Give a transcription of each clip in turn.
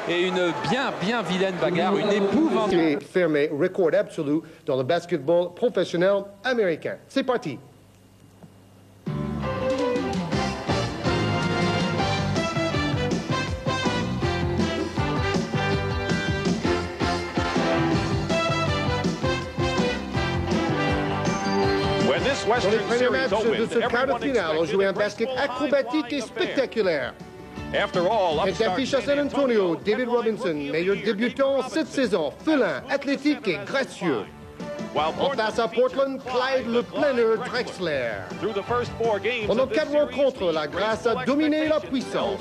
et une bien vilaine bagarre, une épouvante. Fermé, record absolu dans le basketball professionnel américain. C'est parti. Dans les premiers matchs de ce quart de finale, on jouait un basket acrobatique et spectaculaire. Tête d'affiche à San Antonio, David Robinson, meilleur débutant cette saison, félin, athlétique et gracieux. En face à Portland, Clyde le planeur Drexler. Pendant 4 rencontres, la grâce a dominé la puissance.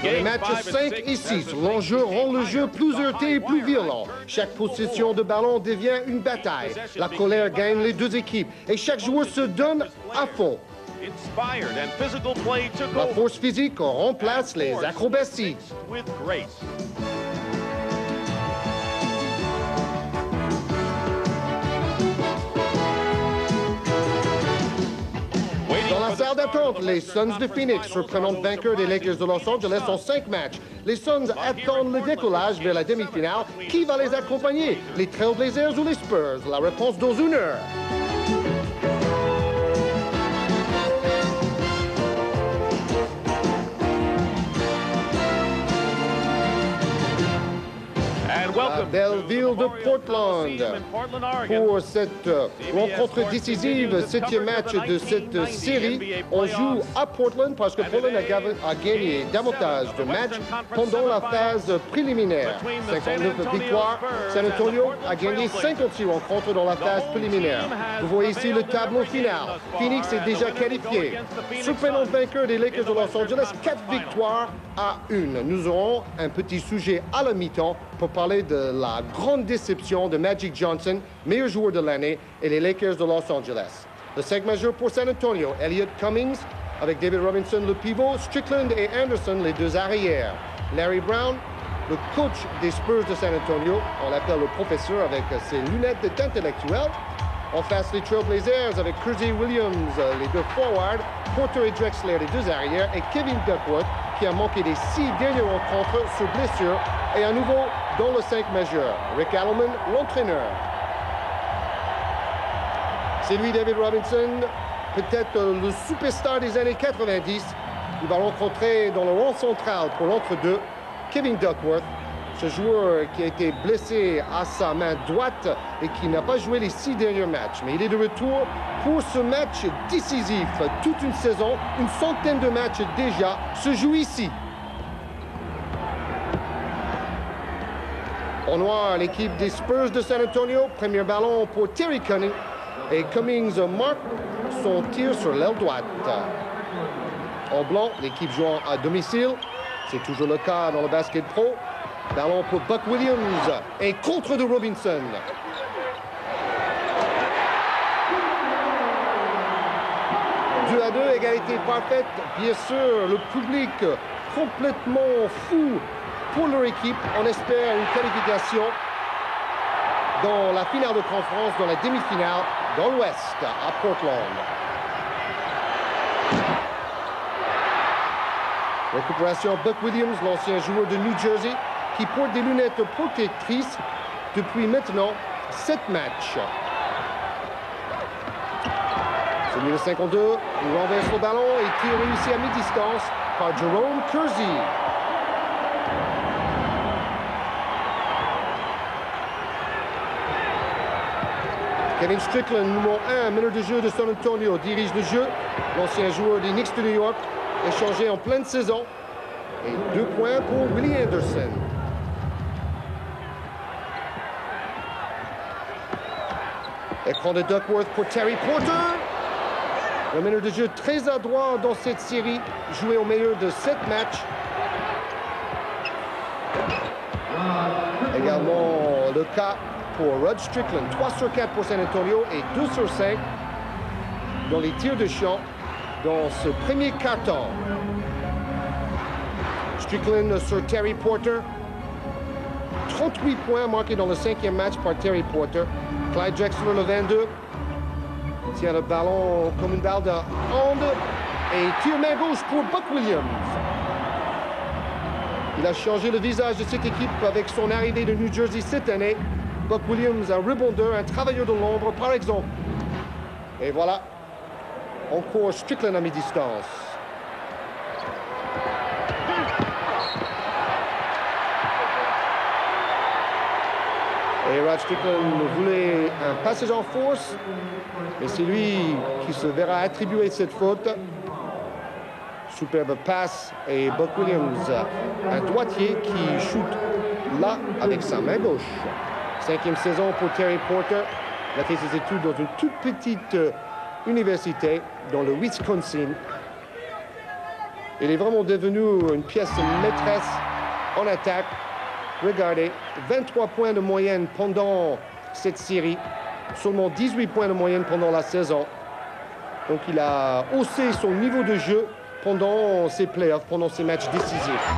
Dans les matchs 5 et 6, l'enjeu rend le jeu plus heurté et plus violent. Chaque possession de ballon devient une bataille. La colère gagne les deux équipes et chaque joueur se donne à fond. La force physique remplace les acrobaties. Dans la salle d'attente, les Suns de Phoenix, surprenant vainqueurs des Lakers de Los Angeles en 5 matchs. Les Suns attendent le décollage vers la demi-finale. Qui va les accompagner? Les Trailblazers ou les Spurs? La réponse dans 1 heure. La belle ville de Portland pour cette rencontre décisive, 7e match de cette série. On joue à Portland parce que Portland a gagné davantage de matchs pendant la phase préliminaire. 59 victoires. San Antonio a gagné 56 rencontres dans la phase préliminaire. Vous voyez ici le tableau final. Phoenix est déjà qualifié. Surprenant vainqueur des Lakers de Los Angeles, 4 victoires à 1. Nous aurons un petit sujet à la mi-temps pour parler de la grande déception de Magic Johnson, meilleur joueur de l'année, et les Lakers de Los Angeles. Le 5 majeur pour San Antonio, Elliott Cummings, avec David Robinson le pivot, Strickland et Anderson les deux arrières. Larry Brown, le coach des Spurs de San Antonio, on l'appelle le professeur avec ses lunettes d'intellectuel. En face, les Trailblazers avec Kersey Williams, les deux forwards, Porter et Drexler, les deux arrières, et Kevin Duckworth, qui a manqué des 6 dernières rencontres sur blessure, et à nouveau dans le 5 majeur. Rick Allman, l'entraîneur. C'est lui, David Robinson, peut-être le superstar des années 90. Il va rencontrer dans le rang central pour l'entre-deux Kevin Duckworth, ce joueur qui a été blessé à sa main droite et qui n'a pas joué les 6 derniers matchs. Mais il est de retour pour ce match décisif. Toute une saison, une centaine de matchs déjà se jouent ici. En noir, l'équipe des Spurs de San Antonio. Premier ballon pour Terry Cummings. Et Cummings marque son tir sur l'aile droite. En blanc, l'équipe jouant à domicile. C'est toujours le cas dans le basket pro. Ballon pour Buck Williams et contre de Robinson. Deux à deux, égalité parfaite. Bien sûr, le public complètement fou pour leur équipe. On espère une qualification dans la finale de conférence, dans la demi-finale, dans l'Ouest, à Portland. Récupération Buck Williams, l'ancien joueur de New Jersey, qui porte des lunettes protectrices depuis maintenant 7 matchs. Celui de 52, il renverse le ballon et tire réussi à mi-distance par Jerome Kersey. Kevin Strickland, numéro 1, meneur de jeu de San Antonio, dirige le jeu. L'ancien joueur des Knicks de New York, échangé en pleine saison. Et 2 points pour Willie Anderson. Écran de Duckworth pour Terry Porter. Le meneur de jeu très adroit dans cette série, joué au meilleur de 7 matchs. Également le cas pour Rod Strickland, 3 sur 4 pour San Antonio et 2 sur 5 dans les tirs de champ dans ce premier quart-temps. Strickland sur Terry Porter. 38 points marqués dans le 5e match par Terry Porter. Clyde Drexler, le 22. tient le ballon comme une balle de hand et tire main gauche pour Buck Williams. Il a changé le visage de cette équipe avec son arrivée de New Jersey cette année. Buck Williams, un rebondeur, un travailleur de l'ombre, par exemple. Et voilà, encore Strickland à mi-distance. Et Rod Strickland voulait un passage en force, mais c'est lui qui se verra attribuer cette faute. Superbe passe et Buck Williams, un droitier qui shoot là avec sa main gauche. 5e saison pour Terry Porter. Il a fait ses études dans une toute petite université dans le Wisconsin. Il est vraiment devenu une pièce maîtresse en attaque. Regardez, 23 points de moyenne pendant cette série, seulement 18 points de moyenne pendant la saison. Donc il a haussé son niveau de jeu pendant ses playoffs, pendant ses matchs décisifs.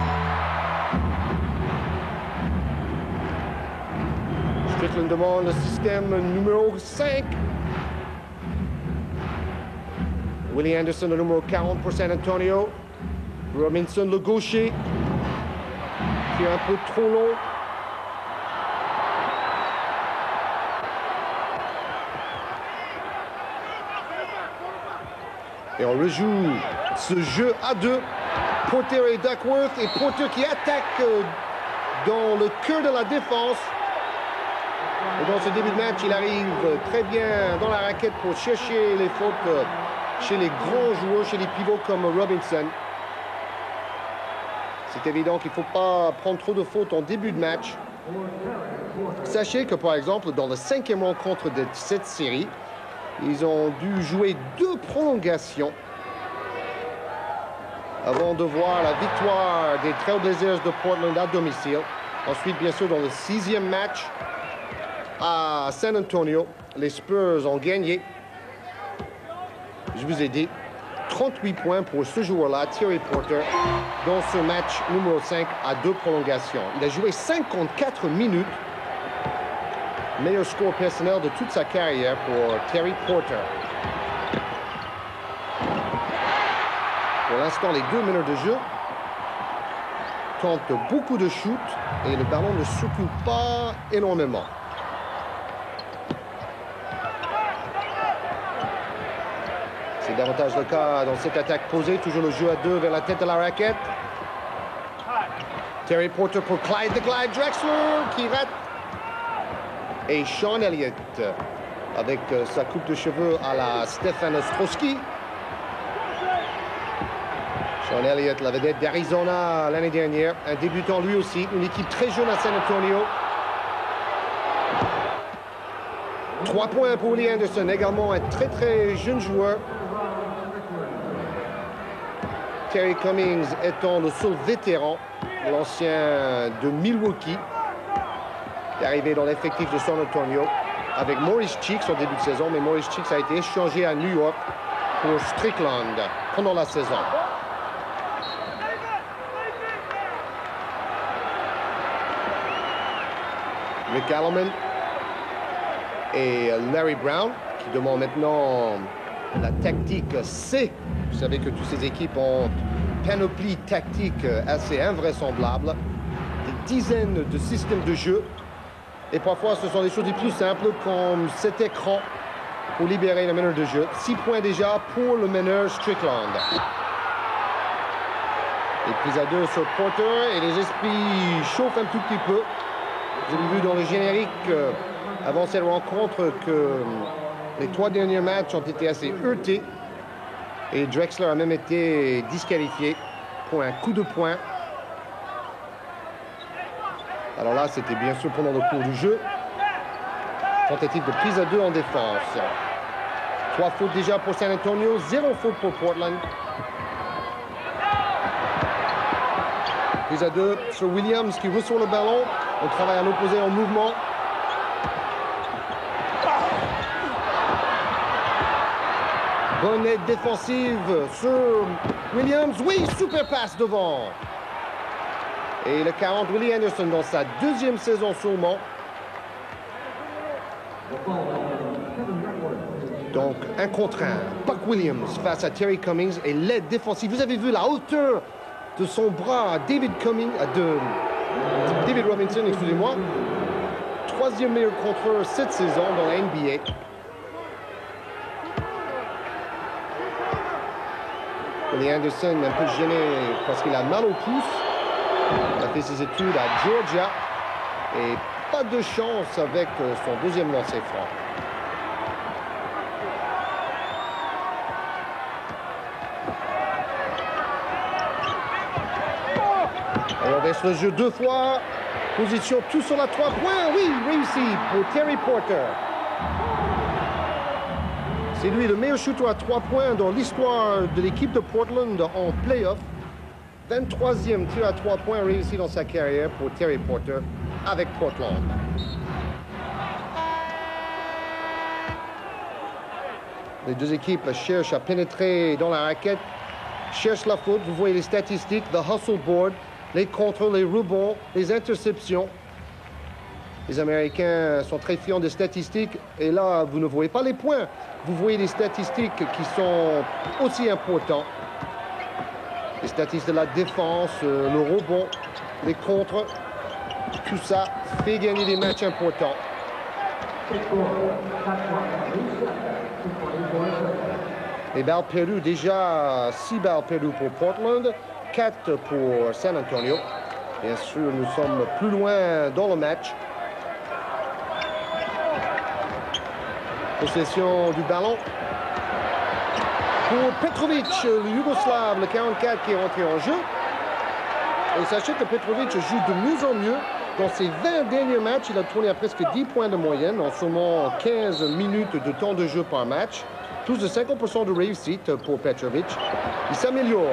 Strickland demande le système numéro 5. Willie Anderson, le numéro 40 pour San Antonio. Robinson, le gaucher, qui est un peu trop long. Et on rejoue ce jeu à deux. Porter et Duckworth, et Porter qui attaque dans le cœur de la défense. Et dans ce début de match, il arrive très bien dans la raquette pour chercher les fautes chez les grands joueurs, chez les pivots comme Robinson. C'est évident qu'il ne faut pas prendre trop de fautes en début de match. Sachez que, par exemple, dans la 5e rencontre de cette série, ils ont dû jouer 2 prolongations avant de voir la victoire des Trailblazers de Portland à domicile. Ensuite, bien sûr, dans le 6e match à San Antonio, les Spurs ont gagné. Je vous ai dit, 38 points pour ce joueur-là, Terry Porter, dans ce match numéro 5 à 2 prolongations. Il a joué 54 minutes. Meilleur score personnel de toute sa carrière pour Terry Porter. Pour l'instant, les 2 meneurs de jeu tentent beaucoup de shoots et le ballon ne secoue pas énormément. C'est davantage le cas dans cette attaque posée. Toujours le jeu à 2 vers la tête de la raquette. Terry Porter pour Clyde the Glide Drexler qui rate. Et Sean Elliott avec sa coupe de cheveux à la Stefan Ostrowski. Sean Elliott, la vedette d'Arizona l'année dernière, un débutant lui aussi, une équipe très jeune à San Antonio. 3 points pour Willie Anderson, également un très jeune joueur. Terry Cummings étant le seul vétéran, l'ancien de Milwaukee, qui est arrivé dans l'effectif de San Antonio avec Maurice Cheeks au début de saison, mais Maurice Cheeks a été échangé à New York pour Strickland pendant la saison. Rick Allman et Larry Brown qui demandent maintenant la tactique C. Vous savez que toutes ces équipes ont une panoplie tactique assez invraisemblable, des dizaines de systèmes de jeu. Et parfois, ce sont des choses les plus simples comme cet écran pour libérer le meneur de jeu. 6 points déjà pour le meneur Strickland. Et prise à 2 sur Porter et les esprits chauffent un tout petit peu. Vous avez vu dans le générique avant cette rencontre que les 3 derniers matchs ont été assez heurtés. Et Drexler a même été disqualifié pour un coup de poing. Alors là, c'était bien sûr pendant le cours du jeu. Tentative de prise à 2 en défense. 3 fautes déjà pour San Antonio, 0 faute pour Portland. Prise à 2 sur Williams qui reçoit le ballon. On travaille à l'opposé en mouvement. Bonne aide défensive sur Williams. Oui, super passe devant. Et le 40, Willie Anderson, dans sa 2e saison seulement. Donc, un contre un. Buck Williams face à Terry Cummings et l'aide défensive. Vous avez vu la hauteur de son bras à David Robinson, excusez-moi. Troisième meilleur contreur cette saison dans la NBA. Willie Anderson un peu gêné parce qu'il a mal au pouce. Il a fait ses études à Georgia et pas de chance avec son deuxième lancer franc. On renverse le jeu 2 fois. Position tout sur la 3 points. Oui, réussi pour Terry Porter. C'est lui le meilleur shooter à 3 points dans l'histoire de l'équipe de Portland en playoff. 23e tir à 3 points réussi dans sa carrière pour Terry Porter avec Portland. Les deux équipes cherchent à pénétrer dans la raquette, cherchent la faute. Vous voyez les statistiques, the hustle board, les contres, les rebonds, les interceptions. Les Américains sont très fiers des statistiques. Et là, vous ne voyez pas les points. Vous voyez les statistiques qui sont aussi importantes. Les statistiques de la défense, le rebond, les contres. Tout ça fait gagner des matchs importants. Les balles perdues, déjà 6 balles perdues pour Portland, 4 pour San Antonio. Bien sûr, nous sommes plus loin dans le match. Possession du ballon pour Petrovic, le Yougoslave, le 44 qui est rentré en jeu. Et sachez que Petrovic joue de mieux en mieux. Dans ses 20 derniers matchs, il a tourné à presque 10 points de moyenne en seulement 15 minutes de temps de jeu par match. Plus de 50% de réussite pour Petrovic. Il s'améliore.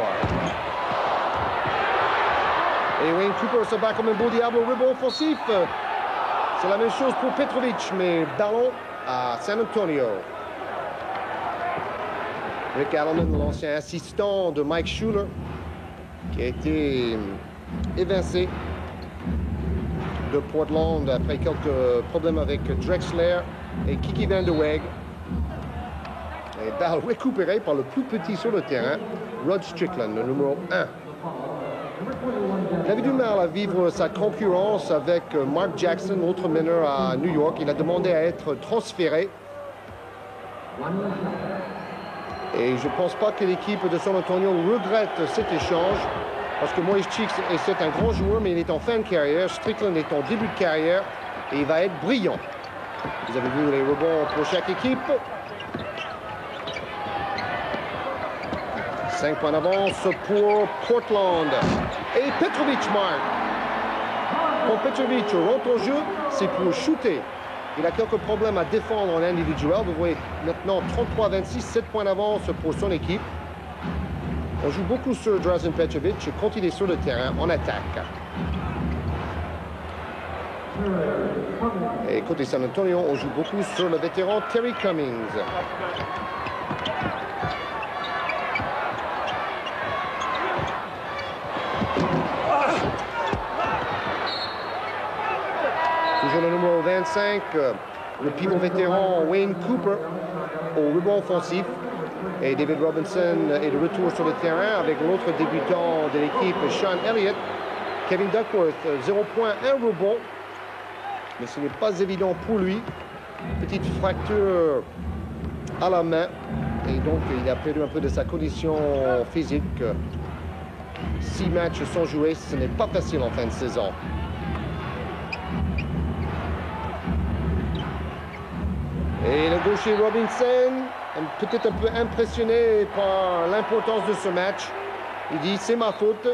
Et Wayne Cooper se bat comme un beau diable au rebond offensif. C'est la même chose pour Petrovic, mais ballon à San Antonio. Rick Allen, l'ancien assistant de Mike Schuller, qui a été évincé de Portland après quelques problèmes avec Drexler et Kiki Van der Weg. Et balle récupérée par le plus petit sur le terrain, Rod Strickland, le numéro 1. Il avait du mal à vivre sa concurrence avec Mark Jackson, l'autre meneur à New York. Il a demandé à être transféré. Et je ne pense pas que l'équipe de San Antonio regrette cet échange. Parce que Maurice Cheeks, c'est un grand joueur, mais il est en fin de carrière. Strickland est en début de carrière. Et il va être brillant. Vous avez vu les rebonds pour chaque équipe. 5 points d'avance pour Portland. Et Petrovic marque. Quand Petrovic rentre en jeu, c'est pour shooter. Il a quelques problèmes à défendre en individuel. Vous voyez maintenant 33-26, 7 points d'avance pour son équipe. On joue beaucoup sur Drazen Petrovic quand il est sur le terrain en attaque. Et côté San Antonio, on joue beaucoup sur le vétéran Terry Cummings. Toujours le numéro 25, le pivot vétéran Wayne Cooper au rebond offensif. Et David Robinson est de retour sur le terrain avec l'autre débutant de l'équipe, Sean Elliott. Kevin Duckworth, 0 points, 1 rebond. Mais ce n'est pas évident pour lui. Petite fracture à la main. Et donc, il a perdu un peu de sa condition physique. 6 matchs sont joués, ce n'est pas facile en fin de saison. Et le gaucher Robinson, peut-être un peu impressionné par l'importance de ce match. Il dit, c'est ma faute.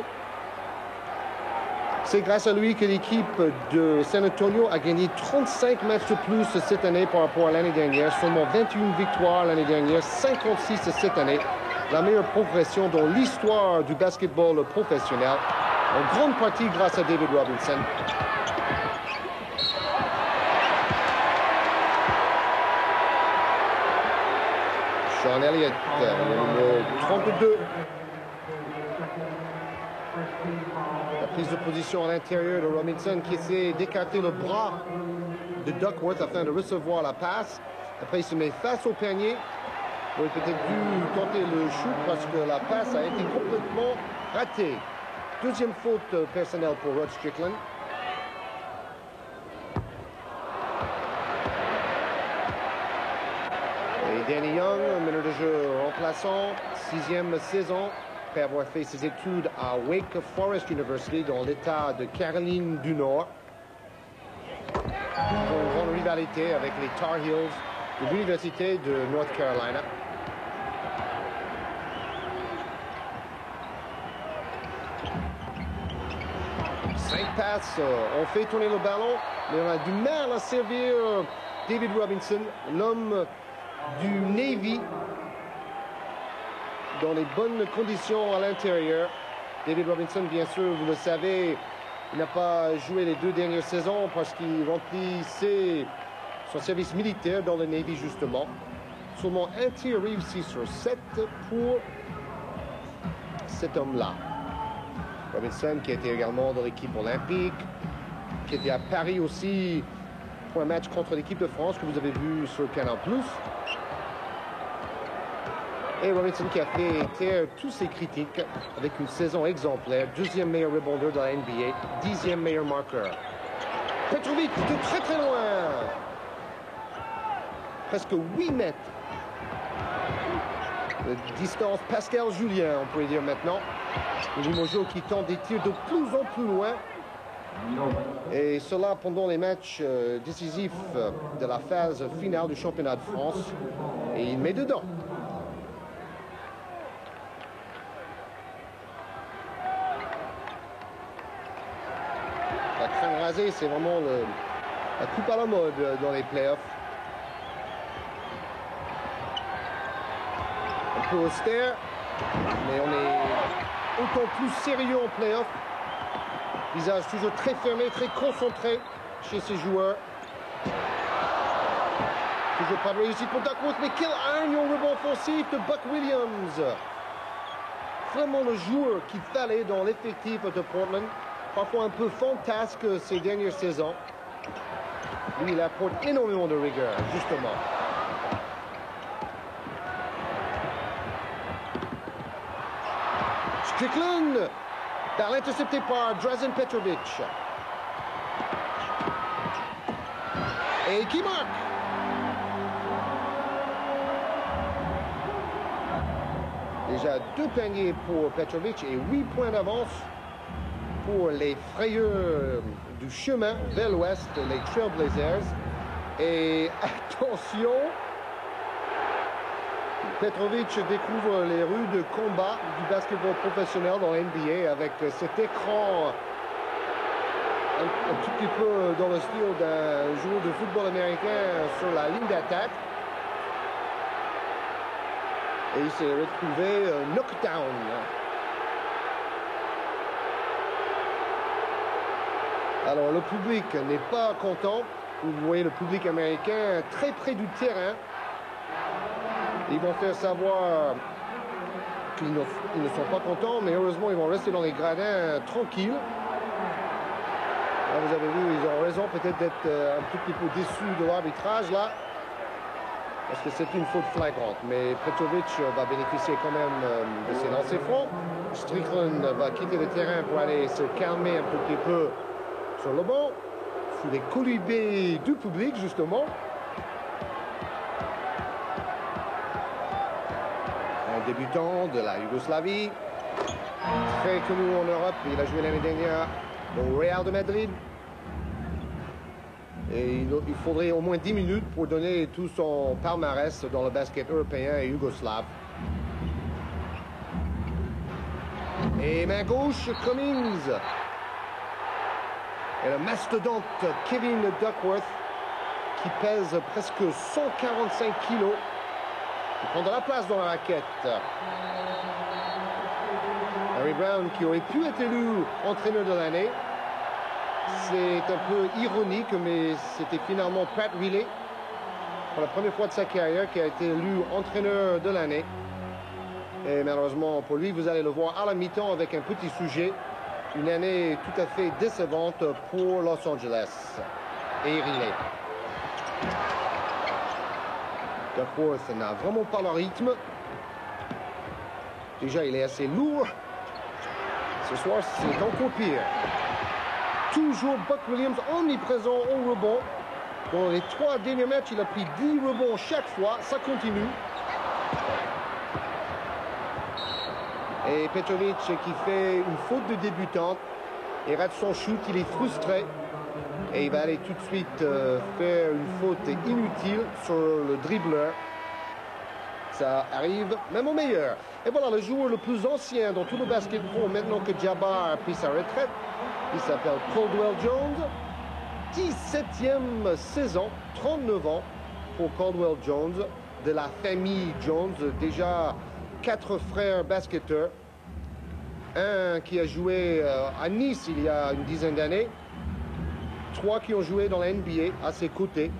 C'est grâce à lui que l'équipe de San Antonio a gagné 35 matchs de plus cette année par rapport à l'année dernière. Seulement 21 victoires l'année dernière, 56 cette année. La meilleure progression dans l'histoire du basketball professionnel. En grande partie grâce à David Robinson. Sean Elliott, numéro 32. La prise de position à l'intérieur de Robinson qui essaie d'écarter le bras de Duckworth afin de recevoir la passe. Après, il se met face au panier. Il aurait peut-être dû tenter le shoot parce que la passe a été complètement ratée. Deuxième faute personnelle pour Rod Strickland. Et Danny Young, meneur de jeu remplaçant, 6e saison, après avoir fait ses études à Wake Forest University dans l'État de Caroline du Nord. Pour une grande rivalité avec les Tar Heels de l'Université de North Carolina. Cinq passes, on fait tourner le ballon, mais on a du mal à servir David Robinson, l'homme du Navy, dans les bonnes conditions à l'intérieur. David Robinson, bien sûr, vous le savez, il n'a pas joué les 2 dernières saisons parce qu'il remplissait son service militaire dans le Navy, justement. Seulement un tir réussi sur 7 pour cet homme-là. Robinson, qui était également dans l'équipe olympique, qui était à Paris aussi pour un match contre l'équipe de France que vous avez vu sur Canal+. Et Robinson qui a fait taire tous ses critiques avec une saison exemplaire, 2e meilleur rebondeur de la NBA, 10e meilleur marqueur. Petrovic de très très loin, presque 8 mètres. De distance Pascal Julien, on pourrait dire maintenant. Limoges qui tente des tirs de plus en plus loin. Et cela pendant les matchs décisifs de la phase finale du championnat de France. Et il met dedans. La crème rasée, c'est vraiment la coupe à la mode dans les playoffs. Un peu austère, mais on est autant plus sérieux en playoff. Visage toujours très fermé, très concentré chez ces joueurs. Toujours pas de réussite pour Duckworth, mais quel hargne au rebond offensif de Buck Williams. Vraiment le joueur qu'il fallait dans l'effectif de Portland. Parfois un peu fantasque ces dernières saisons. Lui, il apporte énormément de rigueur, justement. Strickland, balle interceptée par Drazen Petrovic. Et qui marque? Déjà 2 paniers pour Petrovic et 8 points d'avance pour les frayeurs du chemin vers l'ouest, les Trailblazers. Et attention, Petrovic découvre les rues de combat du basketball professionnel dans NBA avec cet écran un tout petit peu dans le style d'un joueur de football américain sur la ligne d'attaque. Et il s'est retrouvé knockdown. Alors le public n'est pas content. Vous voyez le public américain très près du terrain. Ils vont faire savoir qu'ils ne sont pas contents, mais heureusement ils vont rester dans les gradins tranquilles. Là, vous avez vu, ils ont raison peut-être d'être un tout petit peu déçus de l'arbitrage là, parce que c'est une faute flagrante. Mais Petrovic va bénéficier quand même de ses lancers francs. Strickland va quitter le terrain pour aller se calmer un petit peu sur le banc, sous les colibés du public, justement. Un débutant de la Yougoslavie, très connu en Europe. Il a joué l'année dernière au Real de Madrid. Et il faudrait au moins 10 minutes pour donner tout son palmarès dans le basket européen et yougoslave. Et main gauche, Cummings. Et le mastodonte Kevin Duckworth, qui pèse presque 145 kilos, il prend de la place dans la raquette. Harry Brown, qui aurait pu être élu entraîneur de l'année. C'est un peu ironique, mais c'était finalement Pat Riley, pour la première fois de sa carrière, qui a été élu entraîneur de l'année. Et malheureusement pour lui, vous allez le voir à la mi-temps avec un petit sujet. Une année tout à fait décevante pour Los Angeles et Riley. Duckworth n'a vraiment pas le rythme. Déjà, il est assez lourd. Ce soir, c'est encore pire. Toujours Buck Williams omniprésent au rebond. Dans les 3 derniers matchs, il a pris 10 rebonds chaque fois. Ça continue. Et Petrovic qui fait une faute de débutante. Il rate son shoot, il est frustré. Et il va aller tout de suite faire une faute inutile sur le dribbleur. Ça arrive même au meilleur. Et voilà, le joueur le plus ancien dans tout le basket pro, maintenant que Jabbar a pris sa retraite. Il s'appelle Caldwell Jones. 17e saison, 39 ans pour Caldwell Jones, de la famille Jones. Déjà 4 frères basketteurs. Un qui a joué à Nice il y a une dizaine d'années. 3 qui ont joué dans la NBA à ses côtés.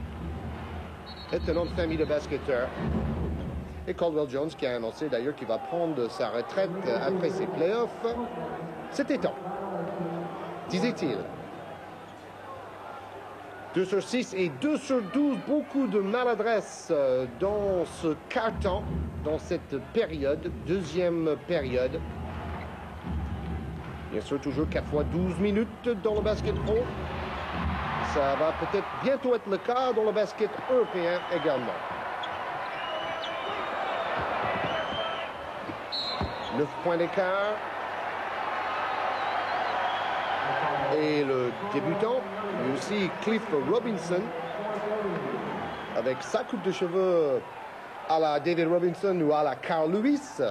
C'est un nom de famille de basketteurs. Et Caldwell Jones qui a annoncé d'ailleurs qu'il va prendre sa retraite après ses playoffs. C'était temps, disait-il. 2 sur 6 et 2 sur 12. Beaucoup de maladresse dans ce quart-temps, dans cette période, deuxième période. Bien sûr, toujours 4 fois 12 minutes dans le basket pro. Ça va peut-être bientôt être le cas dans le basket européen également. 9 points d'écart. Et le débutant, lui aussi Cliff Robinson, avec sa coupe de cheveux à la David Robinson ou à la Carl Lewis.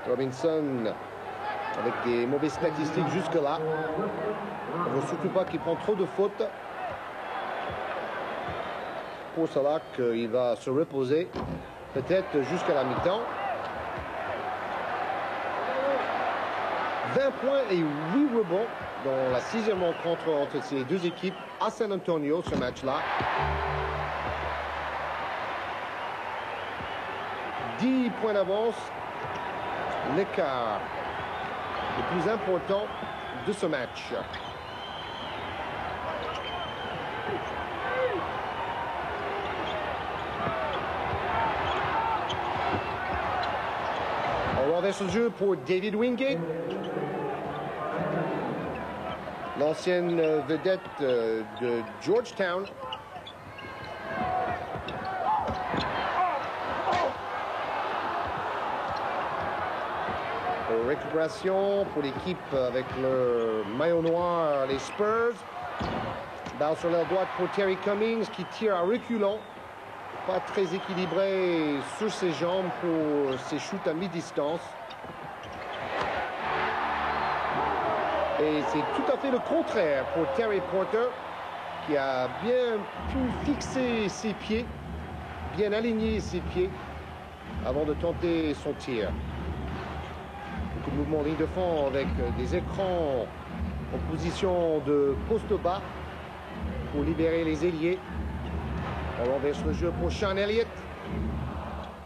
Robinson avec des mauvaises statistiques jusque-là. Il ne faut surtout pas qu'il prenne trop de fautes. Pour cela qu'il va se reposer, peut-être jusqu'à la mi-temps. 20 points et 8 rebonds dans la 6e rencontre entre ces deux équipes à San Antonio, ce match-là. 10 points d'avance, l'écart le plus important de ce match. On renverse le jeu pour David Wingate. L'ancienne vedette de Georgetown. Récupération pour l'équipe avec le maillot noir, les Spurs. Balle sur l'aile droite pour Terry Cummings qui tire à reculons. Pas très équilibré sur ses jambes pour ses shoots à mi-distance. Et c'est tout à fait le contraire pour Terry Porter, qui a bien pu fixer ses pieds, bien aligner ses pieds avant de tenter son tir. Beaucoup de mouvements en ligne de fond avec des écrans en position de poste bas pour libérer les ailiers. On renverse le jeu pour Sean Elliott,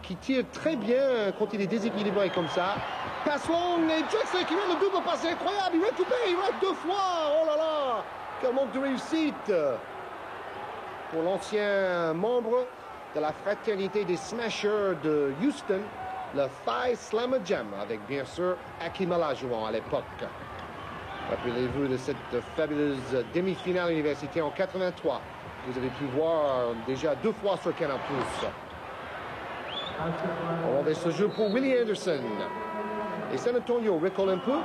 qui tire très bien quand il est déséquilibré comme ça. Passe long et Drexler qui vient le double passe incroyable. Il récupère, il rate 2 fois. Oh là là, quel manque de réussite pour l'ancien membre de la fraternité des Smashers de Houston, le Phi Slamma Jam, avec bien sûr Hakeem Olajuwon à l'époque. Rappelez-vous de cette fabuleuse demi-finale universitaire en 83. Vous avez pu voir déjà 2 fois sur Canal+. On renverse ce jeu pour Willie Anderson. Et San Antonio récolte un peu,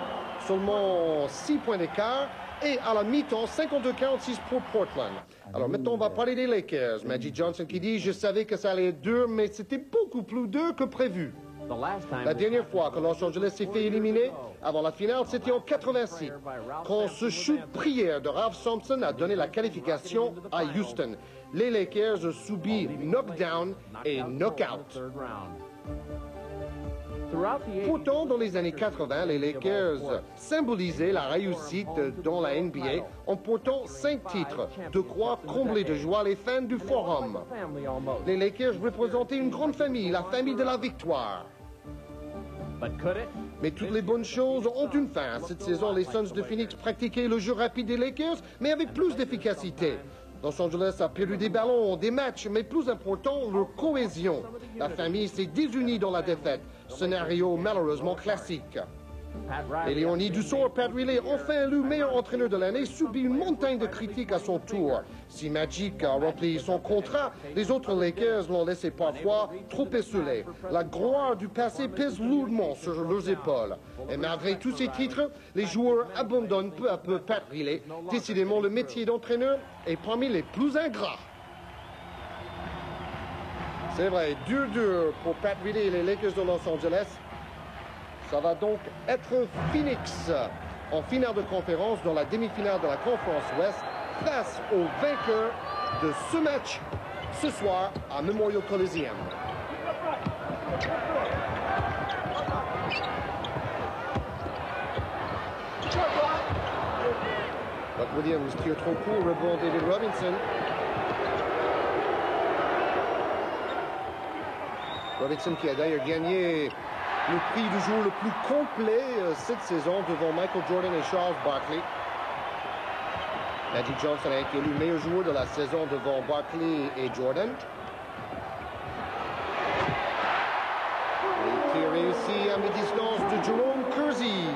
seulement 6 points d'écart. Et à la mi-temps, 52-46 pour Portland. Alors maintenant, on va parler des Lakers. Magic Johnson qui dit « Je savais que ça allait être dur, mais c'était beaucoup plus dur que prévu. » La dernière fois que Los Angeles s'est fait éliminer avant la finale, c'était en 86, quand ce shoot prière de Ralph Sampson a donné la qualification à Houston. Les Lakers ont subi knockdown et knockout. Pourtant, dans les années 80, les Lakers symbolisaient la réussite dans la NBA en portant 5 titres, de quoi combler de joie les fans du Forum. Les Lakers représentaient une grande famille, la famille de la victoire. Mais toutes les bonnes choses ont une fin. Cette saison, les Suns de Phoenix pratiquaient le jeu rapide des Lakers, mais avec plus d'efficacité. Los Angeles a perdu des ballons, des matchs, mais plus important, leur cohésion. La famille s'est désunie dans la défaite. Scénario malheureusement classique. Et Léonie Dussault, Pat Riley, enfin élu meilleur entraîneur de l'année, subit une montagne de critiques à son tour. Si Magic a rempli son contrat, les autres Lakers l'ont laissé parfois trop esselé. La gloire du passé pèse lourdement sur leurs épaules. Et malgré tous ces titres, les joueurs abandonnent peu à peu Pat Riley. Décidément, le métier d'entraîneur est parmi les plus ingrats. C'est vrai, dur pour Pat Riley et les Lakers de Los Angeles. Ça va donc être Phoenix en finale de conférence dans la demi-finale de la conférence Ouest face au vainqueur de ce match ce soir à Memorial Coliseum. Buck Williams tire trop court, rebond David Robinson. Robinson qui a d'ailleurs gagné le prix du jour le plus complet cette saison devant Michael Jordan et Charles Barkley. Magic Johnson a été élu meilleur joueur de la saison devant Barkley et Jordan. Et qui réussit à mi-distance de Jerome Kersey.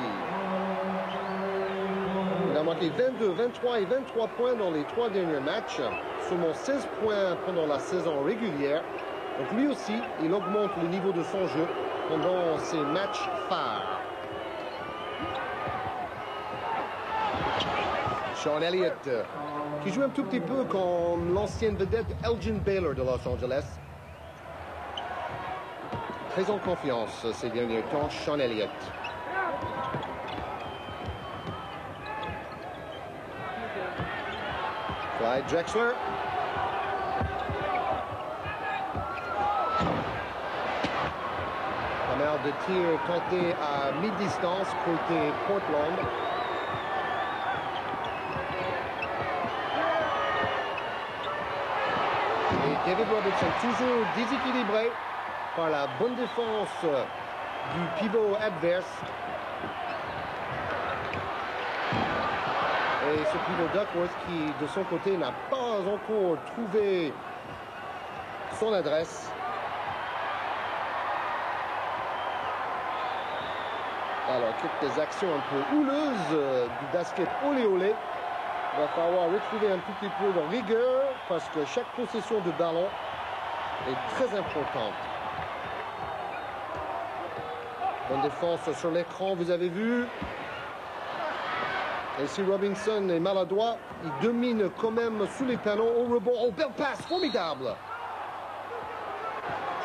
Il a marqué 22, 23 et 23 points dans les 3 derniers matchs, seulement 16 points pendant la saison régulière. Donc lui aussi, il augmente le niveau de son jeu pendant ces matchs phares. Sean Elliott, qui joue un tout petit peu comme l'ancienne vedette Elgin Baylor de Los Angeles. Très en confiance ces derniers temps, Sean Elliott. Clyde Drexler. De tir tenté à mi-distance côté Portland. Et David Robinson toujours déséquilibré par la bonne défense du pivot adverse. Et ce pivot Duckworth qui de son côté n'a pas encore trouvé son adresse. Alors, quelques actions un peu houleuses du basket olé-olé. Il va falloir retrouver un tout petit peu de rigueur parce que chaque possession de ballon est très importante. Bonne défense sur l'écran, vous avez vu. Et si Robinson est maladroit, il domine quand même sous les panneaux au rebond. Oh, belle passe, formidable.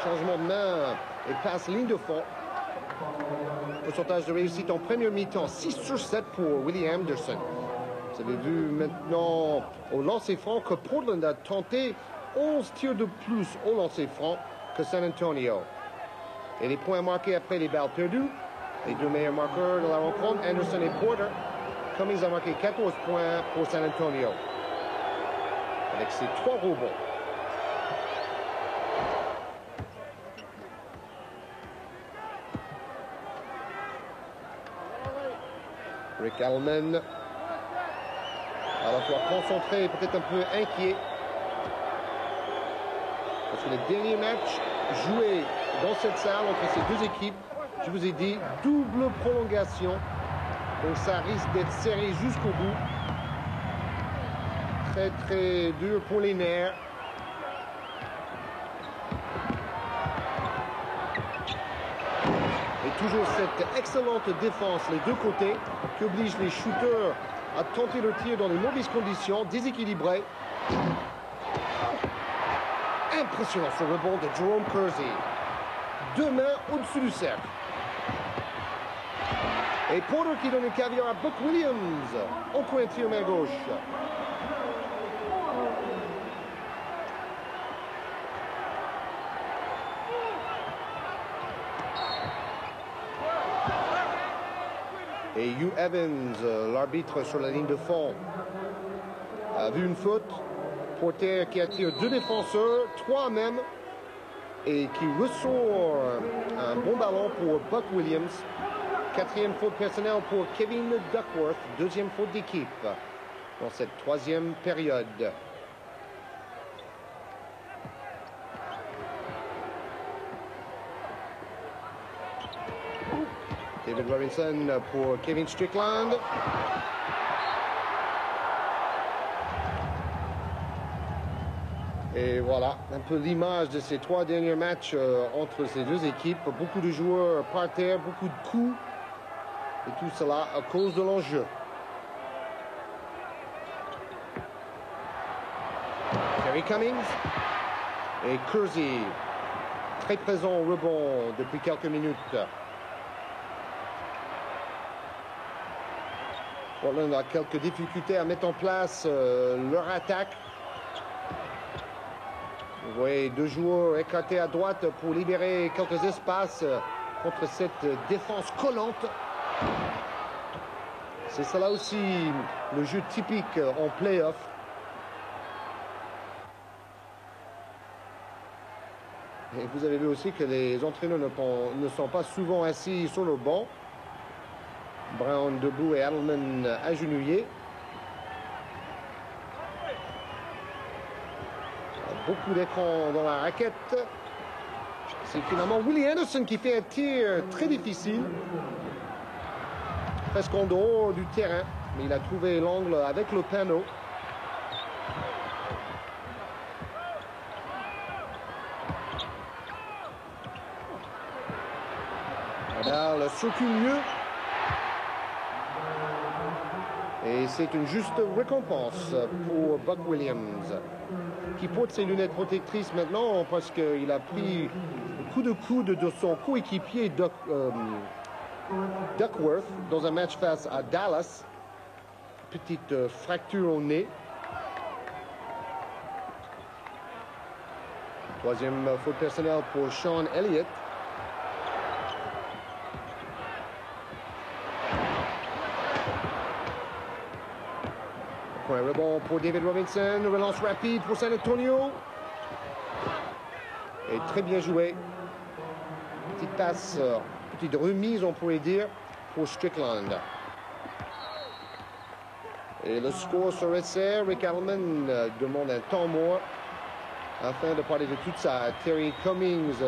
Changement de main et passe ligne de fond. Pourcentage de réussite en première mi-temps, 6 sur 7 pour Willie Anderson. Vous avez vu maintenant au lancer franc que Portland a tenté 11 tirs de plus au lancer franc que San Antonio. Et les points marqués après les balles perdues, les deux meilleurs marqueurs de la rencontre, Anderson et Porter. Cummings a marqué 14 points pour San Antonio, avec ses 3 rebonds. Rick Allman, à la fois concentré et peut-être un peu inquiet. Parce que le dernier match joué dans cette salle entre ces deux équipes, je vous ai dit, double prolongation. Donc ça risque d'être serré jusqu'au bout. Très très dur pour les nerfs. Et toujours cette excellente défense, les deux côtés, qui oblige les shooters à tenter le tir dans les mauvaises conditions, déséquilibrées. Impressionnant ce rebond de Jerome Kersey. Deux mains au-dessus du cercle. Et Porter qui donne le caviar à Buck Williams. Au coin tir main gauche. Et Hugh Evans, l'arbitre sur la ligne de fond, a vu une faute. Porter qui attire deux défenseurs, trois même, et qui ressort un bon ballon pour Buck Williams. Quatrième faute personnelle pour Kevin Duckworth, deuxième faute d'équipe dans cette troisième période. David Robinson pour Kevin Strickland. Et voilà, un peu l'image de ces 3 derniers matchs entre ces deux équipes. Beaucoup de joueurs par terre, beaucoup de coups. Et tout cela à cause de l'enjeu. Terry Cummings et Kersey, très présent au rebond depuis quelques minutes. Portland a quelques difficultés à mettre en place leur attaque. Vous voyez 2 joueurs écartés à droite pour libérer quelques espaces contre cette défense collante. C'est cela aussi le jeu typique en play-off. Et vous avez vu aussi que les entraîneurs ne sont pas souvent assis sur le banc. Brown debout et Adelman agenouillé. Beaucoup d'écran dans la raquette. C'est finalement Willie Anderson qui fait un tir très difficile. Presque en dehors du terrain. Mais il a trouvé l'angle avec le panneau. Nadal s'occupe mieux. Et c'est une juste récompense pour Buck Williams, qui porte ses lunettes protectrices maintenant parce qu'il a pris un coup de coude de son coéquipier Duckworth dans un match face à Dallas. Petite fracture au nez. Troisième faute personnelle pour Sean Elliott. Point rebond pour David Robinson, relance rapide pour San Antonio. Et très bien joué. Petite passe, petite remise on pourrait dire pour Strickland. Et le score se resserre. Rick Adelman demande un temps mort afin de parler de tout ça. Terry Cummings,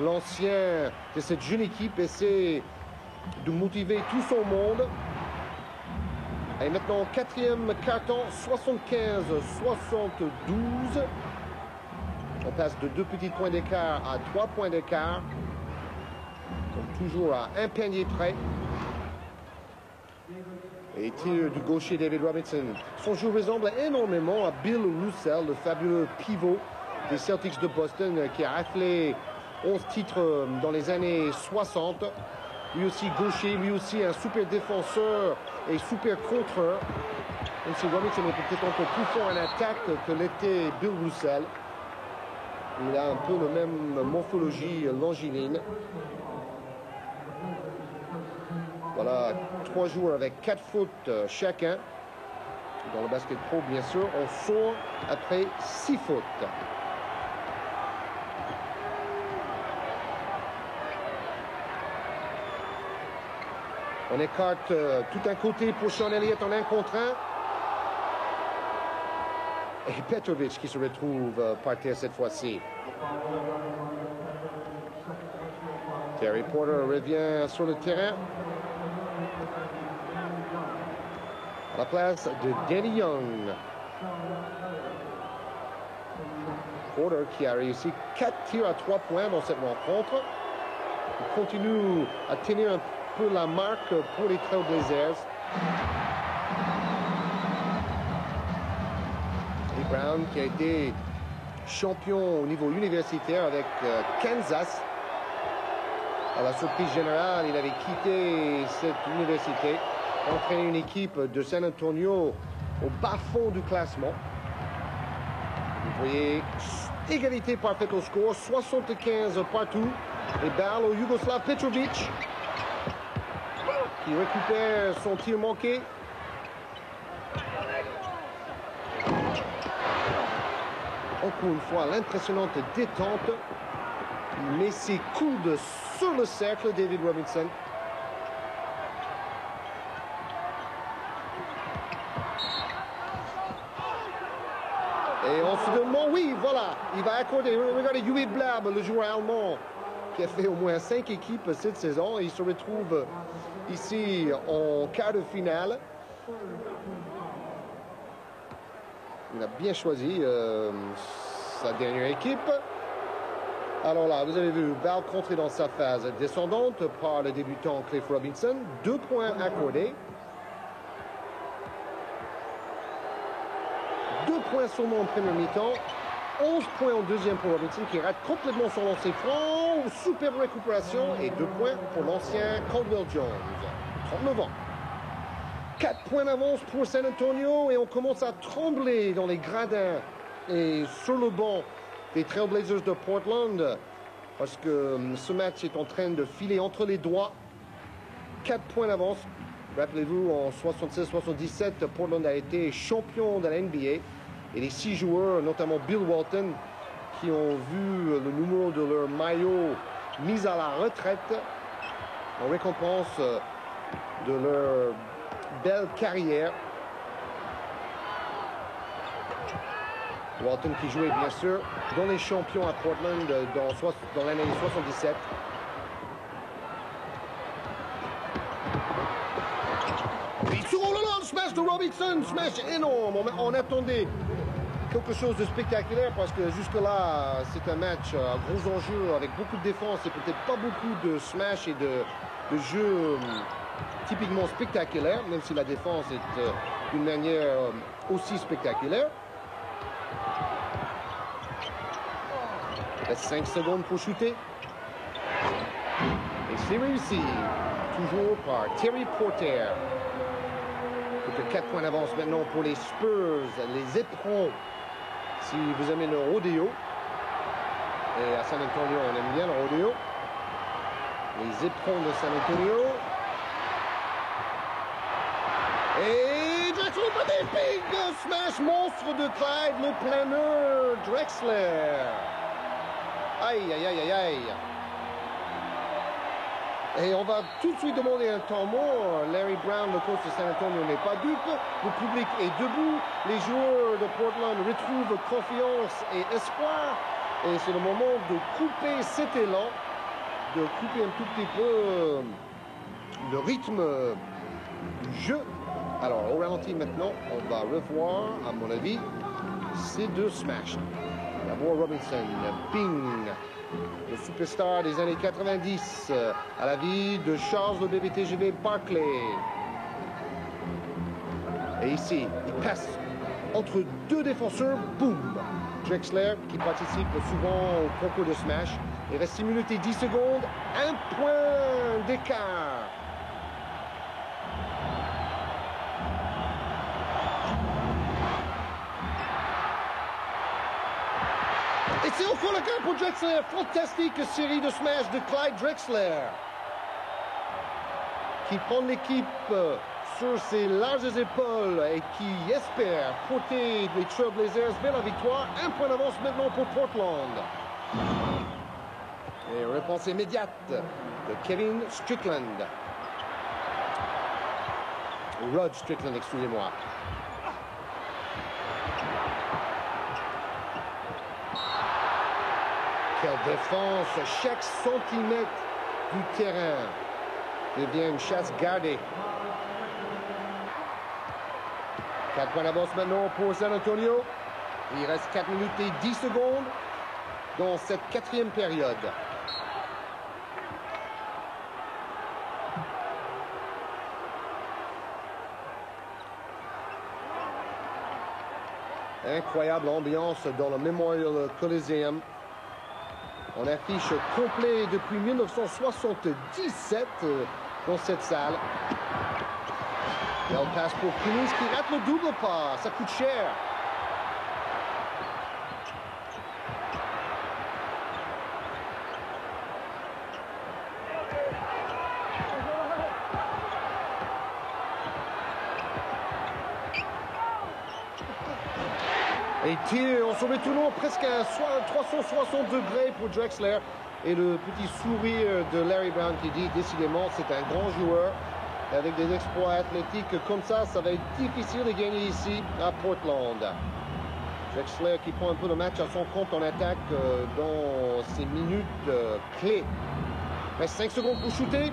l'ancien de cette jeune équipe, essaie de motiver tout son monde. Et maintenant, 4e carton, 75-72. On passe de 2 petits points d'écart à 3 points d'écart. Donc toujours à un panier près. Et tir du gaucher David Robinson. Son jeu ressemble énormément à Bill Russell, le fabuleux pivot des Celtics de Boston, qui a raflé 11 titres dans les années 60. Lui aussi gaucher, lui aussi un super défenseur et super contreur. Même si Robinson est peut-être encore plus fort en attaque que l'était Bill Russell. Il a un peu la même morphologie longiligne. Voilà, 3 joueurs avec 4 fautes chacun. Dans le basket pro, bien sûr, on sort après 6 fautes. On écarte tout un côté pour Sean Elliott en 1 contre 1. Et Petrovic qui se retrouve par terre cette fois-ci. Terry Porter revient sur le terrain. À la place de Danny Young. Porter qui a réussi 4 tirs à 3 points dans cette rencontre. Il continue à tenir un peu la marque pour les Trailblazers. Et Brown qui a été champion au niveau universitaire avec Kansas. À la surprise générale, il avait quitté cette université, entraîné une équipe de San Antonio au bas-fond du classement. Vous voyez, égalité parfaite au score, 75 partout. Et balle au Yougoslav Petrovic, qui récupère son tir manqué. Encore une fois, l'impressionnante détente. Il met ses coudes sur le cercle, David Robinson. Et on se demande, oui, voilà, il va accorder. Regardez, Uwe Blab, le joueur allemand, qui a fait au moins 5 équipes cette saison. Il se retrouve ici en quart de finale. Il a bien choisi sa dernière équipe. Alors là, vous avez vu, balle contrée dans sa phase descendante par le débutant Cliff Robinson. 2 points accordés. 2 points seulement en première mi-temps. 11 points en deuxième pour Robinson qui rate complètement son lancer franc. Super récupération et 2 points pour l'ancien Caldwell Jones. 39 ans. 4 points d'avance pour San Antonio et on commence à trembler dans les gradins et sur le banc des Trailblazers de Portland parce que ce match est en train de filer entre les doigts. 4 points d'avance. Rappelez-vous, en 76-77, Portland a été champion de la NBA. Et les 6 joueurs, notamment Bill Walton, qui ont vu le numéro de leur maillot mis à la retraite en récompense de leur belle carrière. Walton qui jouait bien sûr dans les champions à Portland dans l'année 77. Oh là là, le smash de Robinson, smash énorme. On attendait quelque chose de spectaculaire parce que jusque-là, c'est un match à gros enjeux avec beaucoup de défense et peut-être pas beaucoup de smash et de jeux typiquement spectaculaires, même si la défense est d'une manière aussi spectaculaire. Il reste 5 secondes pour shooter. Et c'est réussi. Toujours par Terry Porter. Plus que 4 points d'avance maintenant pour les Spurs, les éperons, si vous aimez le rodéo. Et à San Antonio, on aime bien le rodéo. Les éperons de San Antonio. Et Drexler, magnifique smash monstre de Clyde, le planeur Drexler. Aïe, aïe, aïe, aïe, aïe. Et on va tout de suite demander un temps mort. Larry Brown, le coach de San Antonio, n'est pas dupe. Le public est debout. Les joueurs de Portland retrouvent confiance et espoir. Et c'est le moment de couper cet élan, de couper un tout petit peu le rythme du jeu. Alors, au ralenti maintenant, on va revoir, à mon avis, ces 2 smash. D'abord Robinson, Bing, le superstar des années 90, à la vie de Charles le BBTGV Barkley. Et ici, il passe entre 2 défenseurs, boum. Drexler, qui participe souvent au concours de smash. Il reste 6 minutes et 10 secondes, 1 point d'écart. Et c'est encore le cas pour Drexler. Fantastique série de smash de Clyde Drexler, qui prend l'équipe sur ses larges épaules et qui espère porter les Trailblazers vers la victoire. 1 point d'avance maintenant pour Portland. Et réponse immédiate de Kevin Strickland. Rod Strickland, excusez-moi. Quelle défense! Chaque centimètre du terrain devient une chasse gardée. 4 points d'avance maintenant pour San Antonio. Il reste 4 minutes et 10 secondes dans cette 4e période. Incroyable ambiance dans le Memorial Coliseum. On affiche complet depuis 1977 dans cette salle. Belle passe pour Coons qui rate le double pas. Ça coûte cher. Et tir en se retournant presque à 360 degrés pour Drexler. Et le petit sourire de Larry Brown qui dit décidément c'est un grand joueur. Avec des exploits athlétiques comme ça va être difficile de gagner ici à Portland. Drexler qui prend un peu le match à son compte en attaque dans ces minutes clés. Il reste 5 secondes pour shooter.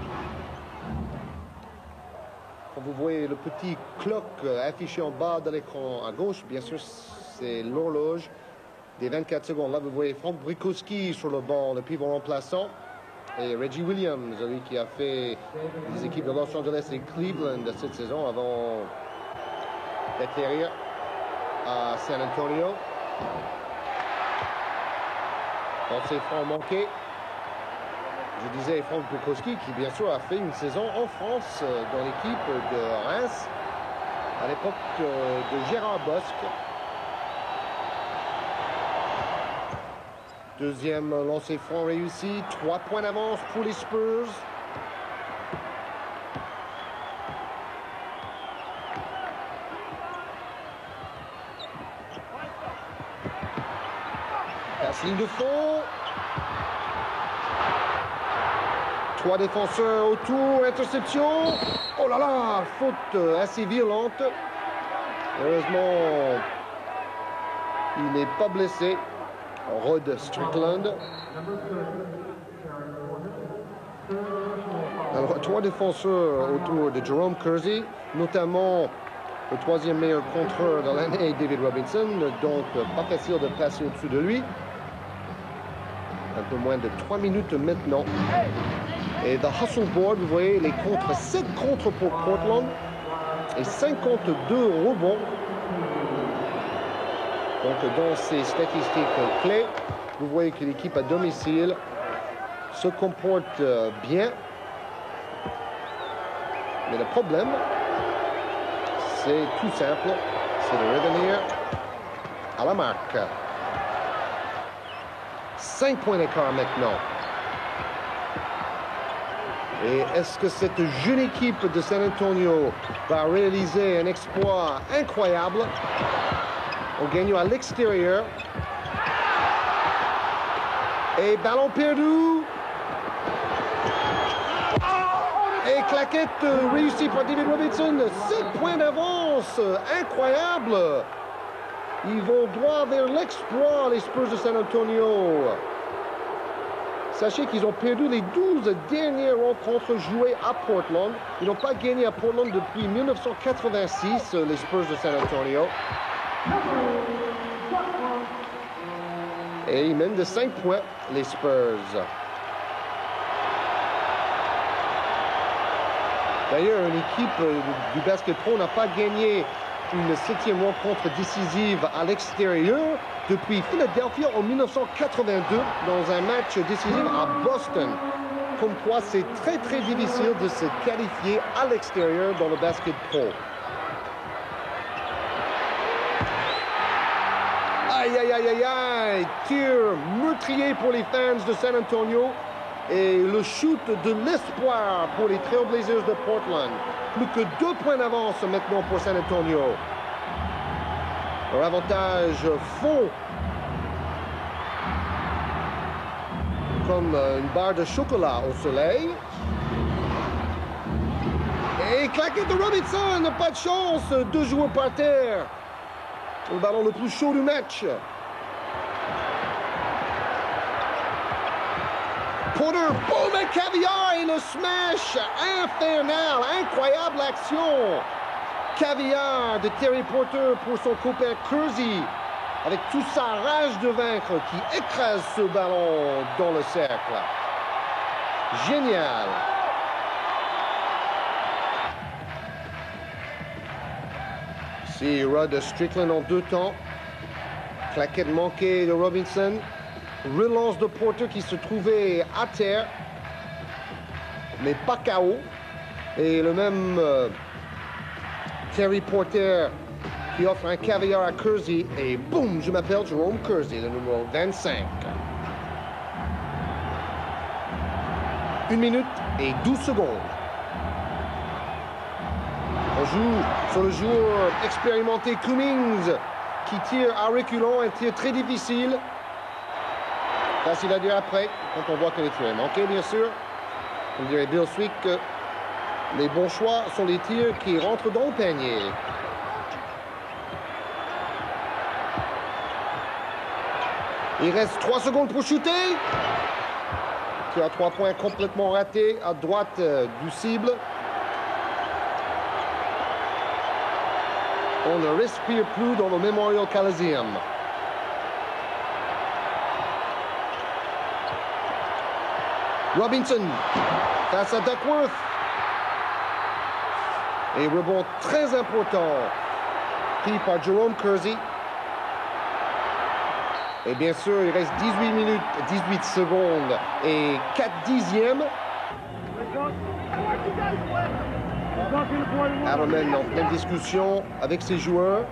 Quand vous voyez le petit clock affiché en bas de l'écran à gauche, bien sûr, c'est l'horloge des 24 secondes. Là, vous voyez Frank Brykowski sur le banc, le pivot remplaçant. Et Reggie Williams, lui qui a fait les équipes de Los Angeles et Cleveland cette saison avant d'atterrir à San Antonio. Lancé franc manqué. Je disais Frank Brykowski qui bien sûr a fait une saison en France dans l'équipe de Reims à l'époque de Gérard Bosque. Deuxième lancer franc réussi, 3 points d'avance pour les Spurs. Passe ligne de fond. 3 défenseurs autour, interception. Oh là là, faute assez violente. Heureusement, il n'est pas blessé. Rod Strickland. Alors, 3 défenseurs autour de Jerome Kersey, notamment le 3e meilleur contreur de l'année, David Robinson, donc pas facile de passer au-dessus de lui. Un peu moins de 3 minutes maintenant. Et dans Hustle Board, vous voyez les contres, 7 contres pour Portland et 52 rebonds. Donc dans ces statistiques clés, vous voyez que l'équipe à domicile se comporte bien. Mais le problème, c'est tout simple, c'est de revenir à la marque. 5 points d'écart maintenant. Et est-ce que cette jeune équipe de San Antonio va réaliser un exploit incroyable en gagnant à l'extérieur? Et ballon perdu. Et claquette réussie par David Robinson. 7 points d'avance. Incroyable. Ils vont droit vers l'exploit, les Spurs de San Antonio. Sachez qu'ils ont perdu les 12 dernières rencontres jouées à Portland. Ils n'ont pas gagné à Portland depuis 1986, les Spurs de San Antonio. Et ils mènent de 5 points, les Spurs. D'ailleurs, une équipe du basket pro n'a pas gagné une 7e rencontre décisive à l'extérieur depuis Philadelphia en 1982 dans un match décisif à Boston. Comme quoi, c'est très très difficile de se qualifier à l'extérieur dans le basket pro. Aïe, aïe, aïe, aïe, aïe. Tir meurtrier pour les fans de San Antonio. Et le shoot de l'espoir pour les Trailblazers de Portland. Plus que 2 points d'avance maintenant pour San Antonio. Leur avantage fond comme une barre de chocolat au soleil. Et claquette de Robinson, pas de chance, 2 joueurs par terre. Le ballon le plus chaud du match. Porter, boom, et Caviar et le smash infernal, incroyable action. Caviar de Terry Porter pour son copain Kersey, avec toute sa rage de vaincre qui écrase ce ballon dans le cercle. Génial. C'est Rod Strickland en 2 temps. Claquette manquée de Robinson. Relance de Porter qui se trouvait à terre, mais pas KO. Et le même Terry Porter qui offre un caviar à Kersey. Et boum, je m'appelle Jerome Kersey, le numéro 25. 1 minute et 12 secondes. On joue sur le joueur expérimenté Cummings qui tire à reculons, un tir très difficile. Facile à dire après, quand on voit que les tirs est manqué, bien sûr. Comme dirait Bill Sweek, les bons choix sont les tirs qui rentrent dans le panier. Il reste 3 secondes pour shooter. Tir à 3 points complètement raté à droite du cible. On ne respire plus dans le Memorial Coliseum. Robinson face à Duckworth. Et rebond très important pris par Jerome Kersey. Et bien sûr, il reste 18 minutes, 18 secondes et 4 dixièmes. Adelman en pleine discussion avec ses joueurs.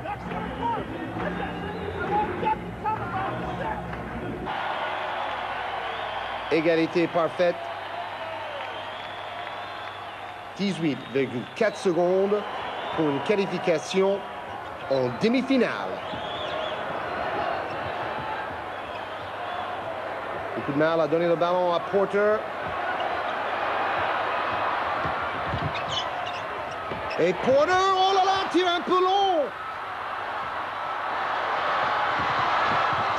Égalité parfaite. 18,4 secondes pour une qualification en demi-finale. Beaucoup de mal à donner le ballon à Porter. Et Porter, oh là là, tire un peu long.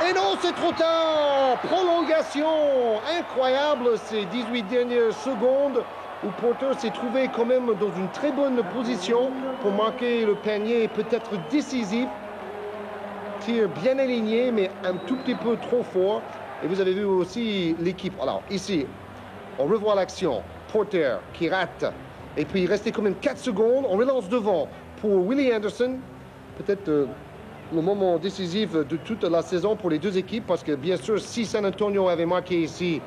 Et non, c'est trop tard. Prolongation. Incroyable ces 18 dernières secondes où Porter s'est trouvé quand même dans une très bonne position pour marquer le panier peut-être décisif. Tir bien aligné, mais un tout petit peu trop fort. Et vous avez vu aussi l'équipe. Alors ici, on revoit l'action. Porter qui rate. Et puis, il restait quand même 4 secondes. On relance devant pour Willie Anderson. Peut-être le moment décisif de toute la saison pour les deux équipes. Parce que, bien sûr, si San Antonio avait marqué ici,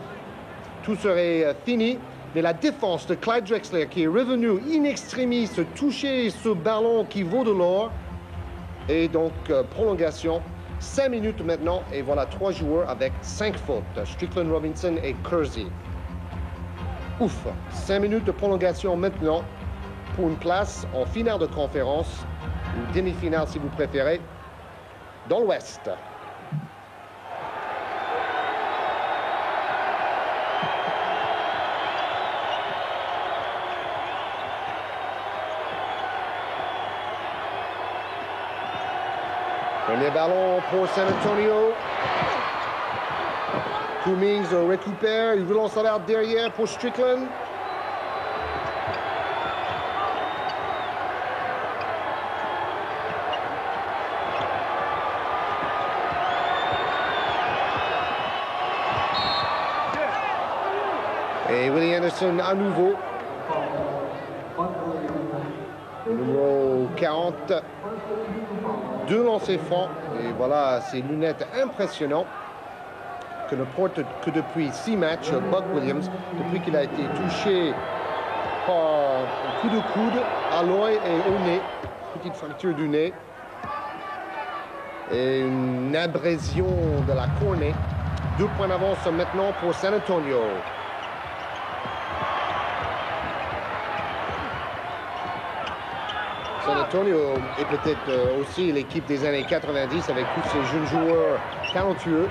tout serait fini. Mais la défense de Clyde Drexler, qui est revenu in extremis, se toucher ce ballon qui vaut de l'or. Et donc, prolongation. 5 minutes maintenant. Et voilà, 3 joueurs avec 5 fautes. Strickland, Robinson et Kersey. Ouf, 5 minutes de prolongation maintenant pour une place en finale de conférence, ou demi-finale si vous préférez, dans l'Ouest. Premier ballon pour San Antonio. Cummings récupère, il relance à l'arrière derrière pour Strickland. Et Willie Anderson à nouveau. Numéro 40. 2 lancers francs. Et voilà, ces lunettes impressionnantes. Que ne porte que depuis 6 matchs, Buck Williams, depuis qu'il a été touché par un coup de coude à l'œil et au nez, petite fracture du nez, et une abrasion de la cornée. 2 points d'avance maintenant pour San Antonio. San Antonio est peut-être aussi l'équipe des années 90 avec tous ces jeunes joueurs talentueux.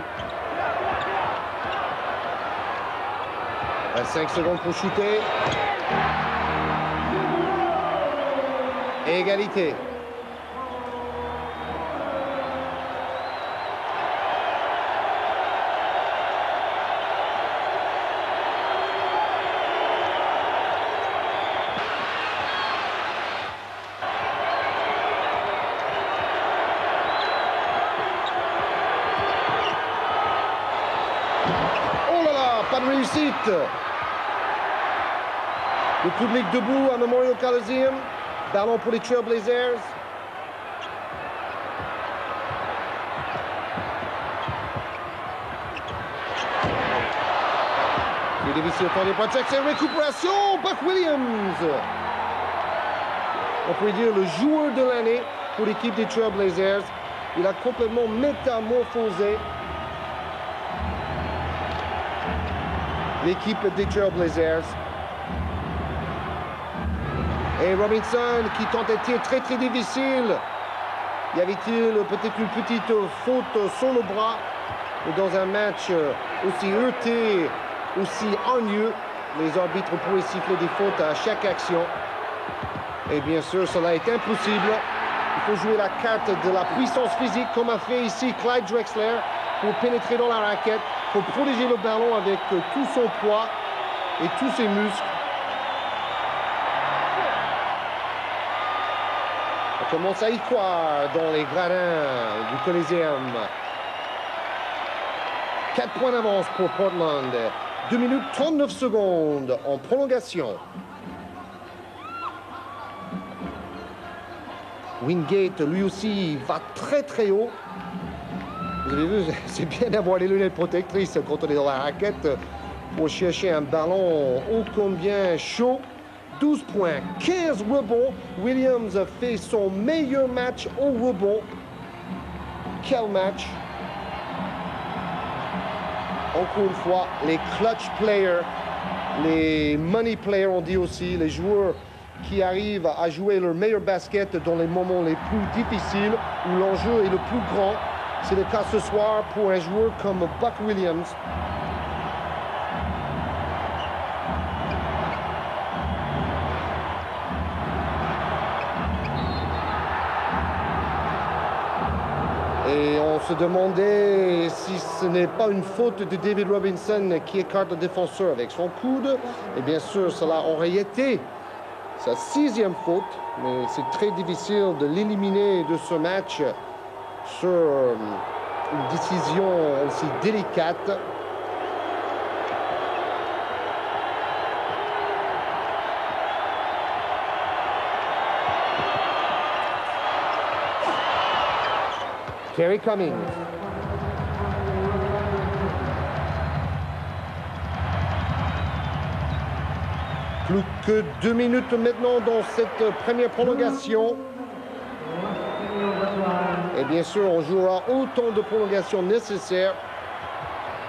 5 secondes pour shooter. Égalité. Oh là là, pas de réussite. Le public debout à Memorial Coliseum. Ballon pour les Trailblazers. Il est difficile pour les protections. Récupération. Buck Williams. On pourrait dire le joueur de l'année pour l'équipe des Trailblazers. Il a complètement métamorphosé l'équipe des Trailblazers. Et Robinson qui tente un tir très très difficile. Y avait-il peut-être une petite faute sur le bras? Et dans un match aussi heurté, aussi ennuyeux, les arbitres pourraient siffler des fautes à chaque action. Et bien sûr, cela est impossible. Il faut jouer la carte de la puissance physique comme a fait ici Clyde Drexler. pour pénétrer dans la raquette, pour protéger le ballon avec tout son poids et tous ses muscles. On commence à y croire dans les gradins du Coliseum. 4 points d'avance pour Portland. 2 minutes 39 secondes en prolongation. Wingate, lui aussi, va très très haut. Vous avez vu, c'est bien d'avoir les lunettes protectrices quand on est dans la raquette pour chercher un ballon ô combien chaud. 12 points, 15 rebonds. Williams a fait son meilleur match au rebond. Quel match! Encore une fois, les clutch players, les money players, on dit aussi, les joueurs qui arrivent à jouer leur meilleur basket dans les moments les plus difficiles, où l'enjeu est le plus grand. C'est le cas ce soir pour un joueur comme Buck Williams. Et on se demandait si ce n'est pas une faute de David Robinson qui écarte le défenseur avec son coude. Et bien sûr, cela aurait été sa 6e faute, mais c'est très difficile de l'éliminer de ce match sur une décision aussi délicate. Kerry Cummings. Plus que 2 minutes maintenant dans cette première prolongation. Et bien sûr, on jouera autant de prolongations nécessaires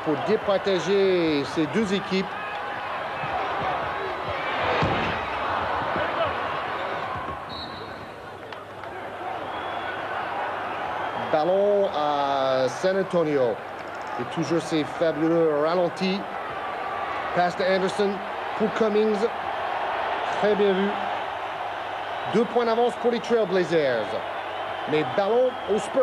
pour départager ces deux équipes. Ballon à San Antonio. Et toujours ces fabuleux ralentis. Passe de Anderson pour Cummings. Très bien vu. 2 points d'avance pour les Trailblazers. Mais ballon aux Spurs.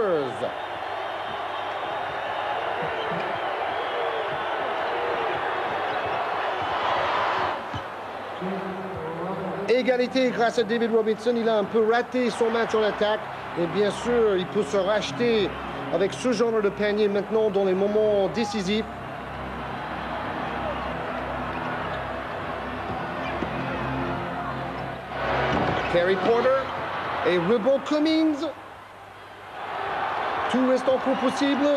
Égalité grâce à David Robinson. Il a un peu raté son match en attaque. Et bien sûr, il peut se racheter avec ce genre de panier maintenant dans les moments décisifs. Terry Porter et rebond Cummings. Tout reste encore possible.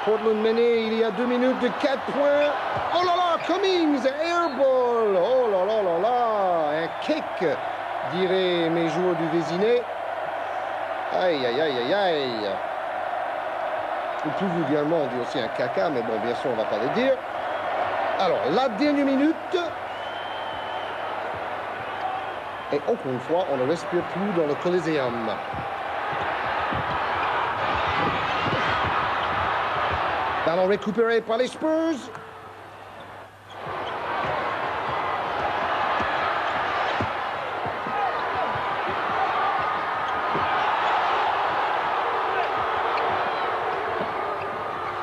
Portland mené il y a 2 minutes de 4 points. Oh là là, Cummings, airball. Oh là là là là, un kick, diraient mes joueurs du Vésinet. Aïe, aïe, aïe, aïe, aïe. Ou plus vulgairement, on dit aussi un caca, mais bon, bien sûr, on ne va pas le dire. Alors, la dernière minute. Et encore une fois, on ne respire plus dans le Coliseum. Ballon récupéré par les Spurs.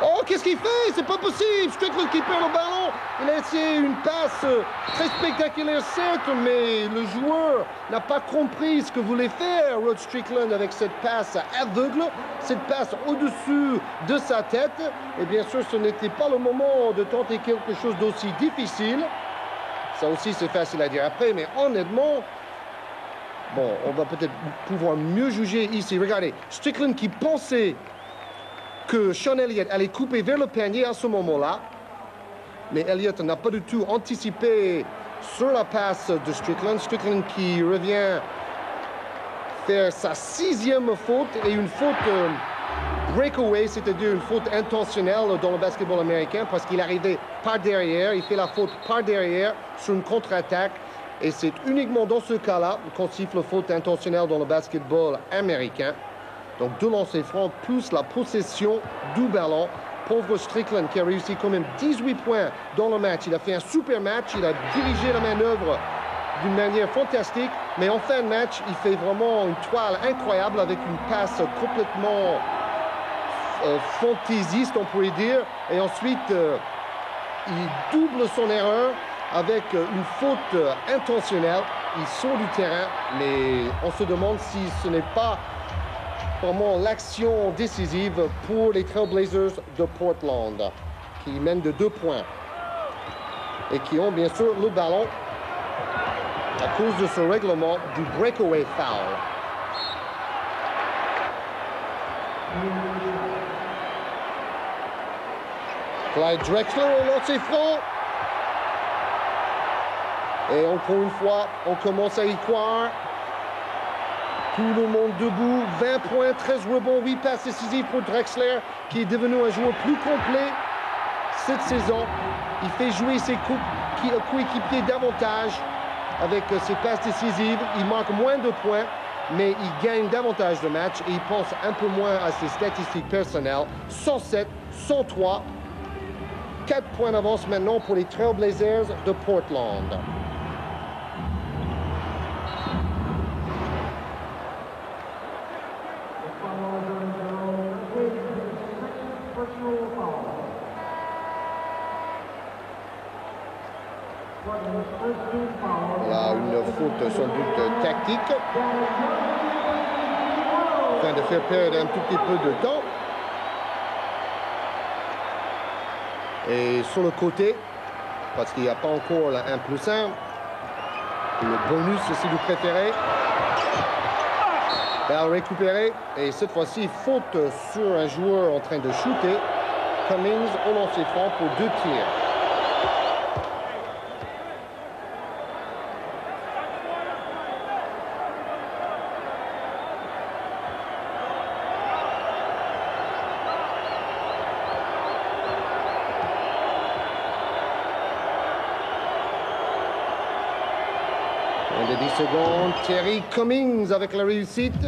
Oh, qu'est-ce qu'il fait? C'est pas possible. Strickland qui perd le ballon. Il a essayé une passe très spectaculaire, certes, mais le joueur n'a pas compris ce que voulait faire Rod Strickland avec cette passe aveugle, cette passe au-dessus de sa tête. Et bien sûr, ce n'était pas le moment de tenter quelque chose d'aussi difficile. Ça aussi, c'est facile à dire après, mais honnêtement, bon, on va peut-être pouvoir mieux juger ici. Regardez, Strickland qui pensait que Sean Elliott allait couper vers le panier à ce moment-là. Mais Elliott n'a pas du tout anticipé sur la passe de Strickland. Strickland qui revient faire sa 6e faute et une faute breakaway, c'est-à-dire une faute intentionnelle dans le basketball américain parce qu'il arrivait par derrière, il fait la faute par derrière sur une contre-attaque. Et c'est uniquement dans ce cas-là qu'on siffle faute intentionnelle dans le basketball américain. Donc 2 lancers francs plus la possession du ballon. Pauvre Strickland qui a réussi quand même 18 points dans le match. Il a fait un super match, il a dirigé la manœuvre d'une manière fantastique. Mais en fin de match, il fait vraiment une toile incroyable avec une passe complètement fantaisiste, on pourrait dire. Et ensuite, il double son erreur avec une faute intentionnelle. Il sort du terrain, mais on se demande si ce n'est pas vraiment l'action décisive pour les Trailblazers de Portland, qui mènent de 2 points et qui ont bien sûr le ballon à cause de ce règlement du breakaway foul. Clyde Drexler au lancer franc. Et encore une fois, on commence à y croire. Tout le monde debout. 20 points, 13 rebonds, 8 passes décisives pour Drexler, qui est devenu un joueur plus complet cette saison. Il fait jouer ses coéquipiers davantage avec ses passes décisives. Il marque moins de points, mais il gagne davantage de matchs et il pense un peu moins à ses statistiques personnelles. 107, 103. 4 points d'avance maintenant pour les Trailblazers de Portland. Là, une faute sans doute tactique, afin de faire perdre un tout petit peu de temps. Et sur le côté, parce qu'il n'y a pas encore la 1+1, le bonus si vous préférez. Balle récupérée, et cette fois-ci, faute sur un joueur en train de shooter. Cummings au lancer franc pour 2 tirs. De 10 secondes, Terry Cummings avec la réussite.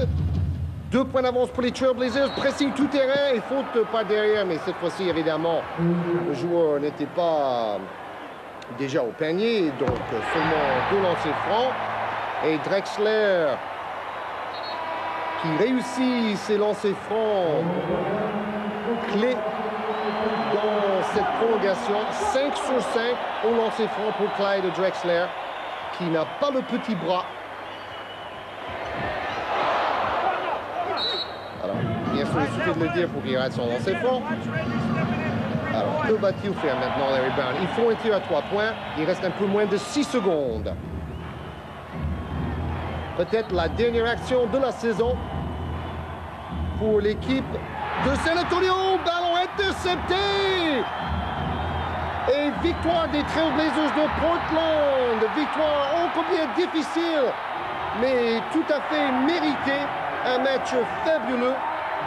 2 points d'avance pour les Trailblazers, pressing tout terrain et faute par derrière, mais cette fois-ci, évidemment, le joueur n'était pas déjà au panier, donc seulement 2 lancers francs. Et Drexler qui réussit ses lancers francs clés dans cette prolongation. 5 sur 5 au lancer franc pour Clyde Drexler, qui n'a pas le petit bras. Alors, bien sûr, il suffit de le dire pour qu'il rate son lancer franc. Alors, que va-t-il faire maintenant, Larry Brown? Il faut un tir à 3 points. Il reste un peu moins de 6 secondes. Peut-être la dernière action de la saison pour l'équipe de San Antonio. Ballon intercepté! Et victoire des Trailblazers de Portland. Victoire ô combien difficile, mais tout à fait méritée. Un match fabuleux.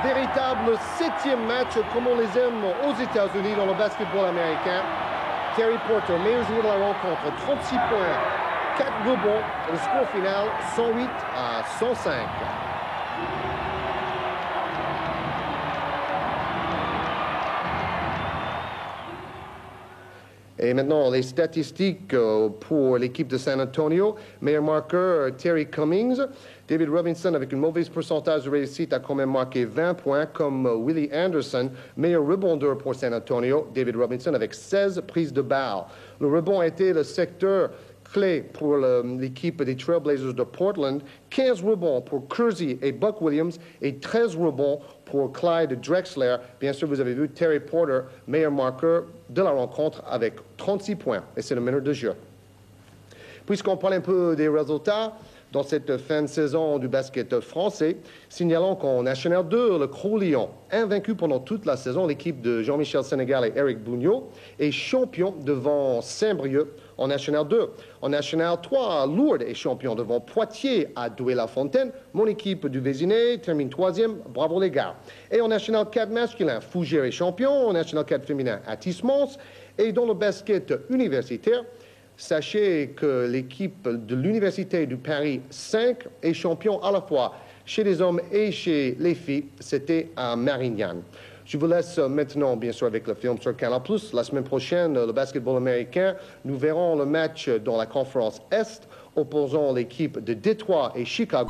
Véritable 7e match comme on les aime aux États-Unis dans le basketball américain. Terry Porter, meilleur joueur de la rencontre, 36 points, 4 rebonds. Le score final, 108 à 105. Et maintenant, les statistiques pour l'équipe de San Antonio. Meilleur marqueur, Terry Cummings. David Robinson, avec un mauvais pourcentage de réussite, a quand même marqué 20 points, comme Willie Anderson. Meilleur rebondeur pour San Antonio. David Robinson avec 16 prises de balle. Le rebond a été le secteur clé pour l'équipe des Trailblazers de Portland. 15 rebonds pour Kersey et Buck Williams et 13 rebonds pour Clyde Drexler. Bien sûr, vous avez vu Terry Porter, meilleur marqueur de la rencontre avec 36 points. Et c'est le meneur de jeu. Puisqu'on parle un peu des résultats dans cette fin de saison du basket français, signalons qu'en National 2, le Crau-Lyon, invaincu pendant toute la saison, l'équipe de Jean-Michel Sénégal et Eric Bougnot, est champion devant Saint-Brieuc en National 2. En National 3, Lourdes est champion devant Poitiers à Douai-la-Fontaine. Mon équipe du Vésiné termine 3e. Bravo les gars. Et en National 4 masculin, Fougères est champion. En National 4 féminin, Athis-Mons. Et dans le basket universitaire, sachez que l'équipe de l'Université du Paris 5 est champion à la fois chez les hommes et chez les filles. C'était à Marignane. Je vous laisse maintenant, bien sûr, avec le film sur Canal+. La semaine prochaine, le basketball américain, nous verrons le match dans la conférence Est opposant l'équipe de Détroit et Chicago.